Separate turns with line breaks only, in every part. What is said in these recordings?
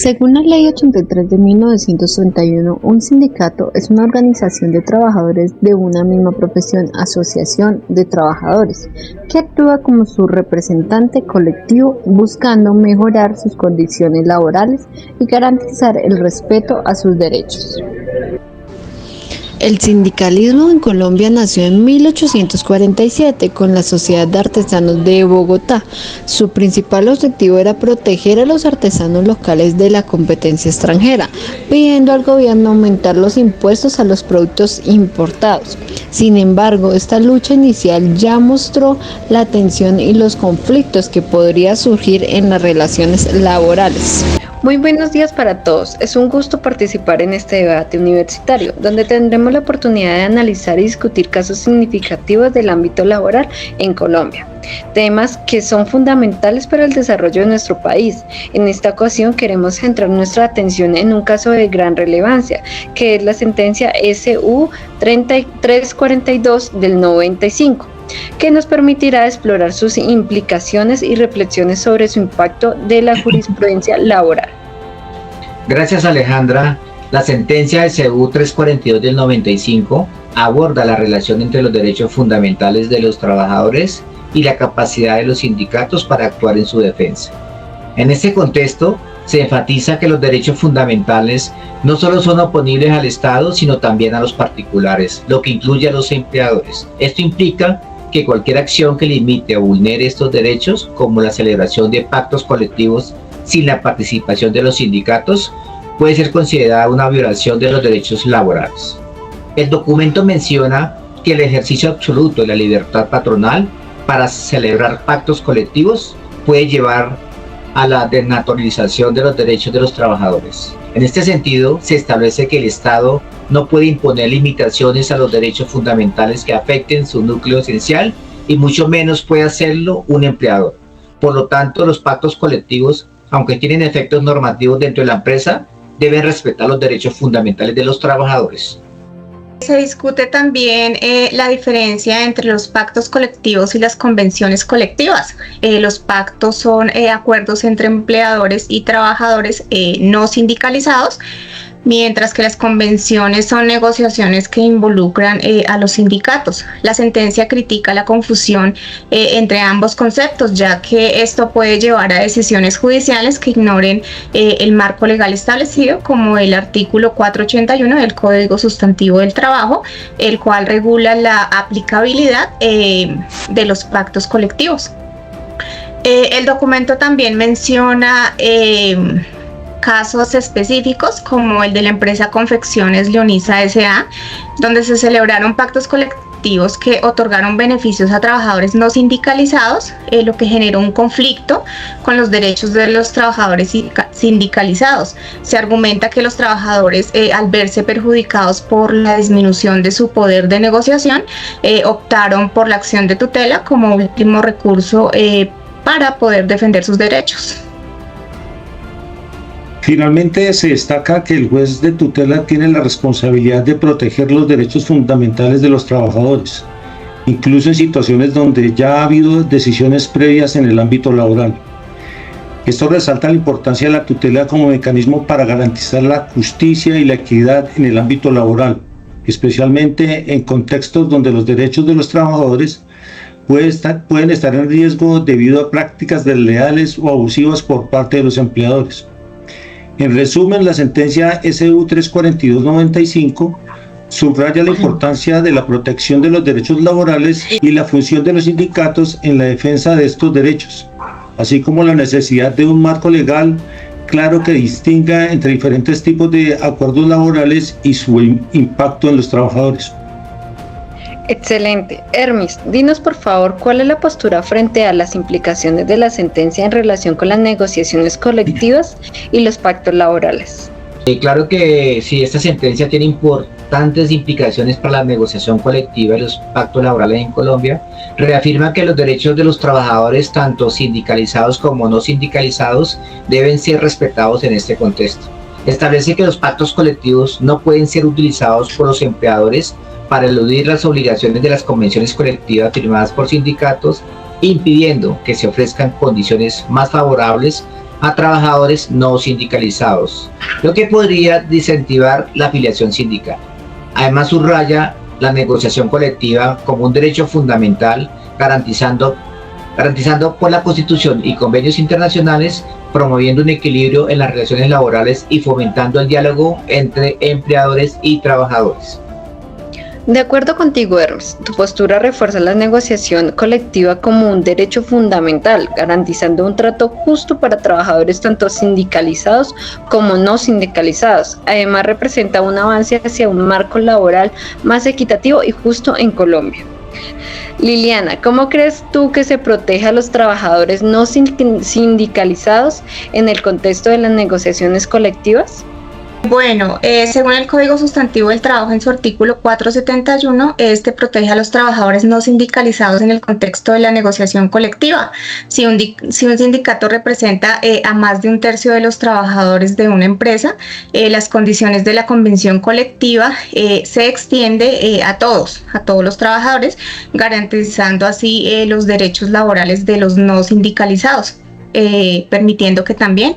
Según la Ley 83 de 1931, un sindicato es una organización de trabajadores de una misma profesión, asociación de trabajadores, que actúa como su representante colectivo buscando mejorar sus condiciones laborales y garantizar el respeto a sus derechos. El sindicalismo en Colombia nació en 1847 con la Sociedad de Artesanos de Bogotá. Su principal objetivo era proteger a los artesanos locales de la competencia extranjera, pidiendo al gobierno aumentar los impuestos a los productos importados. Sin embargo, esta lucha inicial ya mostró la tensión y los conflictos que podría surgir en las relaciones laborales.
Muy buenos días para todos. Es un gusto participar en este debate universitario, donde tendremos la oportunidad de analizar y discutir casos significativos del ámbito laboral en Colombia, temas que son fundamentales para el desarrollo de nuestro país. En esta ocasión queremos centrar nuestra atención en un caso de gran relevancia, que es la sentencia SU 3342 del 95. Que nos permitirá explorar sus implicaciones y reflexiones sobre su impacto de la jurisprudencia laboral.
Gracias, Alejandra. La sentencia SU 342 del 95 aborda la relación entre los derechos fundamentales de los trabajadores y la capacidad de los sindicatos para actuar en su defensa. En este contexto, se enfatiza que los derechos fundamentales no solo son oponibles al Estado, sino también a los particulares, lo que incluye a los empleadores. Esto implica que cualquier acción que limite o vulnere estos derechos, como la celebración de pactos colectivos sin la participación de los sindicatos, puede ser considerada una violación de los derechos laborales. El documento menciona que el ejercicio absoluto de la libertad patronal para celebrar pactos colectivos puede llevar a la desnaturalización de los derechos de los trabajadores. En este sentido, se establece que el Estado no puede imponer limitaciones a los derechos fundamentales que afecten su núcleo esencial y mucho menos puede hacerlo un empleador. Por lo tanto, los pactos colectivos, aunque tienen efectos normativos dentro de la empresa, deben respetar los derechos fundamentales de los trabajadores.
Se discute también la diferencia entre los pactos colectivos y las convenciones colectivas. Los pactos son acuerdos entre empleadores y trabajadores no sindicalizados, mientras que las convenciones son negociaciones que involucran a los sindicatos. La sentencia critica la confusión entre ambos conceptos, ya que esto puede llevar a decisiones judiciales que ignoren el marco legal establecido, como el artículo 481 del Código Sustantivo del Trabajo, el cual regula la aplicabilidad de los pactos colectivos. El documento también menciona casos específicos como el de la empresa Confecciones Leonisa S.A., donde se celebraron pactos colectivos que otorgaron beneficios a trabajadores no sindicalizados, lo que generó un conflicto con los derechos de los trabajadores sindicalizados. Se argumenta que los trabajadores, al verse perjudicados por la disminución de su poder de negociación, optaron por la acción de tutela como último recurso para poder defender sus derechos.
Finalmente, se destaca que el juez de tutela tiene la responsabilidad de proteger los derechos fundamentales de los trabajadores, incluso en situaciones donde ya ha habido decisiones previas en el ámbito laboral. Esto resalta la importancia de la tutela como mecanismo para garantizar la justicia y la equidad en el ámbito laboral, especialmente en contextos donde los derechos de los trabajadores pueden estar en riesgo debido a prácticas desleales o abusivas por parte de los empleadores. En resumen, la sentencia SU 342/95 subraya la importancia de la protección de los derechos laborales y la función de los sindicatos en la defensa de estos derechos, así como la necesidad de un marco legal claro que distinga entre diferentes tipos de acuerdos laborales y su impacto en los trabajadores.
Excelente. Hermis, dinos por favor cuál es la postura frente a las implicaciones de la sentencia en relación con las negociaciones colectivas y los pactos laborales.
Claro que sí, esta sentencia tiene importantes implicaciones para la negociación colectiva y los pactos laborales en Colombia. Reafirma que los derechos de los trabajadores, tanto sindicalizados como no sindicalizados, deben ser respetados en este contexto. Establece que los pactos colectivos no pueden ser utilizados por los empleadores para eludir las obligaciones de las convenciones colectivas firmadas por sindicatos, impidiendo que se ofrezcan condiciones más favorables a trabajadores no sindicalizados, lo que podría desincentivar la afiliación sindical. Además, subraya la negociación colectiva como un derecho fundamental, garantizando por la Constitución y convenios internacionales, promoviendo un equilibrio en las relaciones laborales y fomentando el diálogo entre empleadores y trabajadores.
De acuerdo contigo, Hermes, tu postura refuerza la negociación colectiva como un derecho fundamental, garantizando un trato justo para trabajadores tanto sindicalizados como no sindicalizados. Además, representa un avance hacia un marco laboral más equitativo y justo en Colombia. Liliana, ¿cómo crees tú que se proteja a los trabajadores no sindicalizados en el contexto de las negociaciones colectivas?
Bueno, según el Código Sustantivo del Trabajo en su artículo 471, este protege a los trabajadores no sindicalizados en el contexto de la negociación colectiva. Si un sindicato representa a más de un tercio de los trabajadores de una empresa, las condiciones de la convención colectiva se extiende a todos los trabajadores, garantizando así los derechos laborales de los no sindicalizados. Permitiendo que también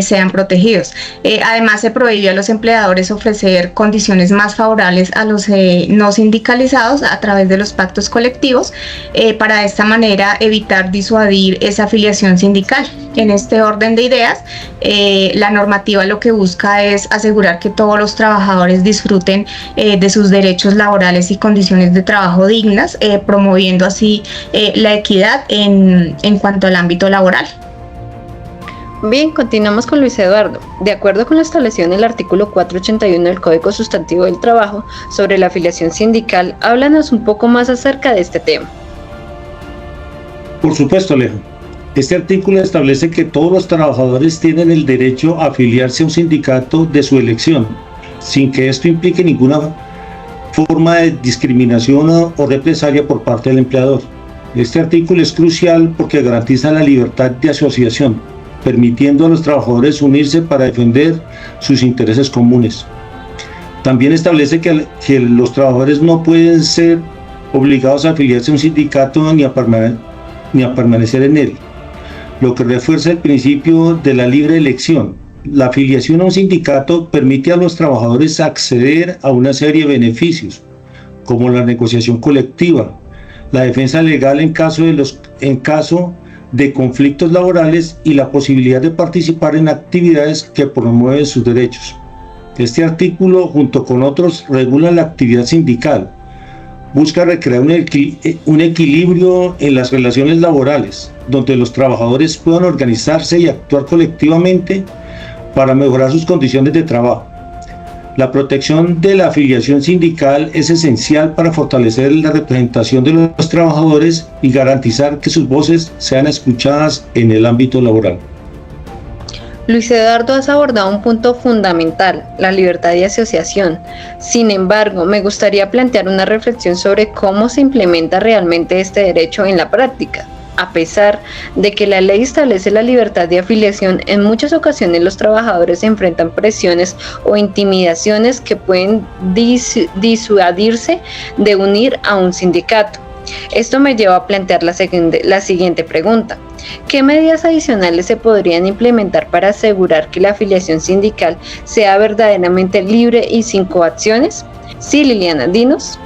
sean protegidos. Además, se prohíbe a los empleadores ofrecer condiciones más favorables a los no sindicalizados a través de los pactos colectivos, para de esta manera evitar disuadir esa afiliación sindical. En este orden de ideas, la normativa lo que busca es asegurar que todos los trabajadores disfruten de sus derechos laborales y condiciones de trabajo dignas, promoviendo así la equidad en cuanto al ámbito laboral.
Bien, continuamos con Luis Eduardo. De acuerdo con lo establecido en el artículo 481 del Código Sustantivo del Trabajo sobre la afiliación sindical, háblanos un poco más acerca de este tema.
Por supuesto, Alejo. Este artículo establece que todos los trabajadores tienen el derecho a afiliarse a un sindicato de su elección, sin que esto implique ninguna forma de discriminación o represalia por parte del empleador. Este artículo es crucial porque garantiza la libertad de asociación, permitiendo a los trabajadores unirse para defender sus intereses comunes. También establece que los trabajadores no pueden ser obligados a afiliarse a un sindicato ni a permanecer en él, lo que refuerza el principio de la libre elección. La afiliación a un sindicato permite a los trabajadores acceder a una serie de beneficios, como la negociación colectiva, la defensa legal en caso de conflictos laborales y la posibilidad de participar en actividades que promueven sus derechos. Este artículo, junto con otros, regula la actividad sindical, busca recrear un equilibrio en las relaciones laborales, donde los trabajadores puedan organizarse y actuar colectivamente para mejorar sus condiciones de trabajo. La protección de la afiliación sindical es esencial para fortalecer la representación de los trabajadores y garantizar que sus voces sean escuchadas en el ámbito laboral.
Luis Eduardo, has abordado un punto fundamental, la libertad de asociación. Sin embargo, me gustaría plantear una reflexión sobre cómo se implementa realmente este derecho en la práctica. A pesar de que la ley establece la libertad de afiliación, en muchas ocasiones los trabajadores enfrentan presiones o intimidaciones que pueden disuadirse de unir a un sindicato. Esto me lleva a plantear la siguiente pregunta. ¿Qué medidas adicionales se podrían implementar para asegurar que la afiliación sindical sea verdaderamente libre y sin coacciones? Sí, Liliana, dinos.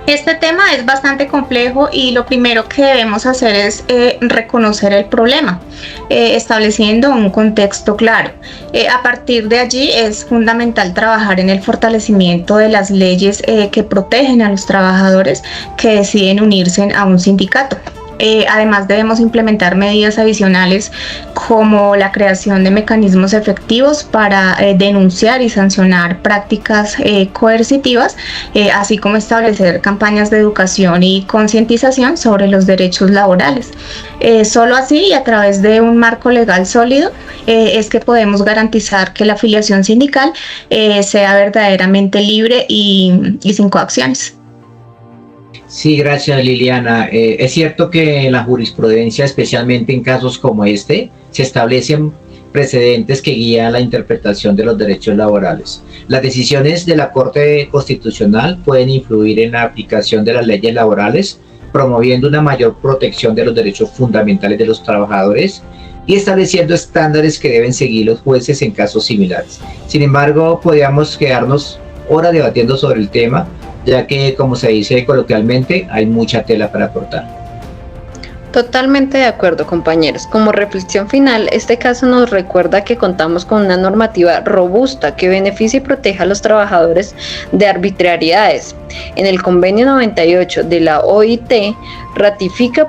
Este tema es bastante complejo y lo primero que debemos hacer es reconocer el problema, estableciendo un contexto claro. A partir de allí es fundamental trabajar en el fortalecimiento de las leyes que protegen a los trabajadores que deciden unirse a un sindicato. Además, debemos implementar medidas adicionales como la creación de mecanismos efectivos para denunciar y sancionar prácticas coercitivas, así como establecer campañas de educación y concientización sobre los derechos laborales. Solo así, y a través de un marco legal sólido, es que podemos garantizar que la afiliación sindical sea verdaderamente libre y sin coacciones.
Sí, gracias Liliana. Es cierto que en la jurisprudencia, especialmente en casos como este, se establecen precedentes que guían la interpretación de los derechos laborales. Las decisiones de la Corte Constitucional pueden influir en la aplicación de las leyes laborales, promoviendo una mayor protección de los derechos fundamentales de los trabajadores y estableciendo estándares que deben seguir los jueces en casos similares. Sin embargo, podríamos quedarnos horas debatiendo sobre el tema, ya que, como se dice coloquialmente, hay mucha tela para cortar.
Totalmente de acuerdo, compañeros. Como reflexión final, este caso nos recuerda que contamos con una normativa robusta que beneficia y protege a los trabajadores de arbitrariedades. En el convenio 98 de la OIT, ratificado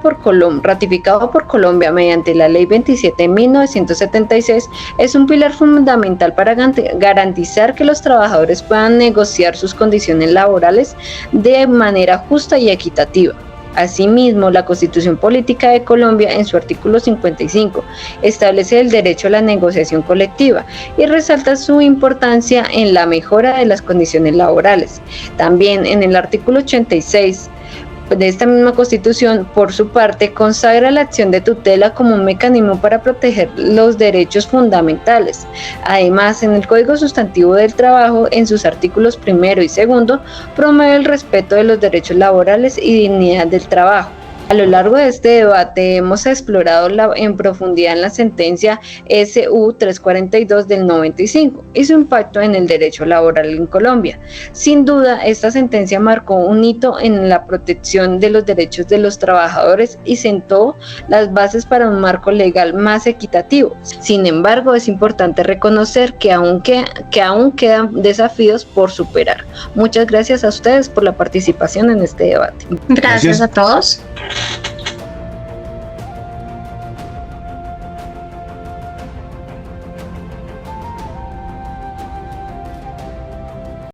por Colombia mediante la Ley 27 de 1976, es un pilar fundamental para garantizar que los trabajadores puedan negociar sus condiciones laborales de manera justa y equitativa. Asimismo, la Constitución Política de Colombia, en su artículo 55, establece el derecho a la negociación colectiva y resalta su importancia en la mejora de las condiciones laborales. También en el artículo 86 de esta misma Constitución, por su parte, consagra la acción de tutela como un mecanismo para proteger los derechos fundamentales. Además, en el Código Sustantivo del Trabajo, en sus artículos 1 y 2, promueve el respeto de los derechos laborales y dignidad del trabajo. A lo largo de este debate hemos explorado en profundidad en la sentencia SU 342 del 95 y su impacto en el derecho laboral en Colombia. Sin duda, esta sentencia marcó un hito en la protección de los derechos de los trabajadores y sentó las bases para un marco legal más equitativo. Sin embargo, es importante reconocer que aún quedan desafíos por superar. Muchas gracias a ustedes por la participación en este debate.
Gracias a todos.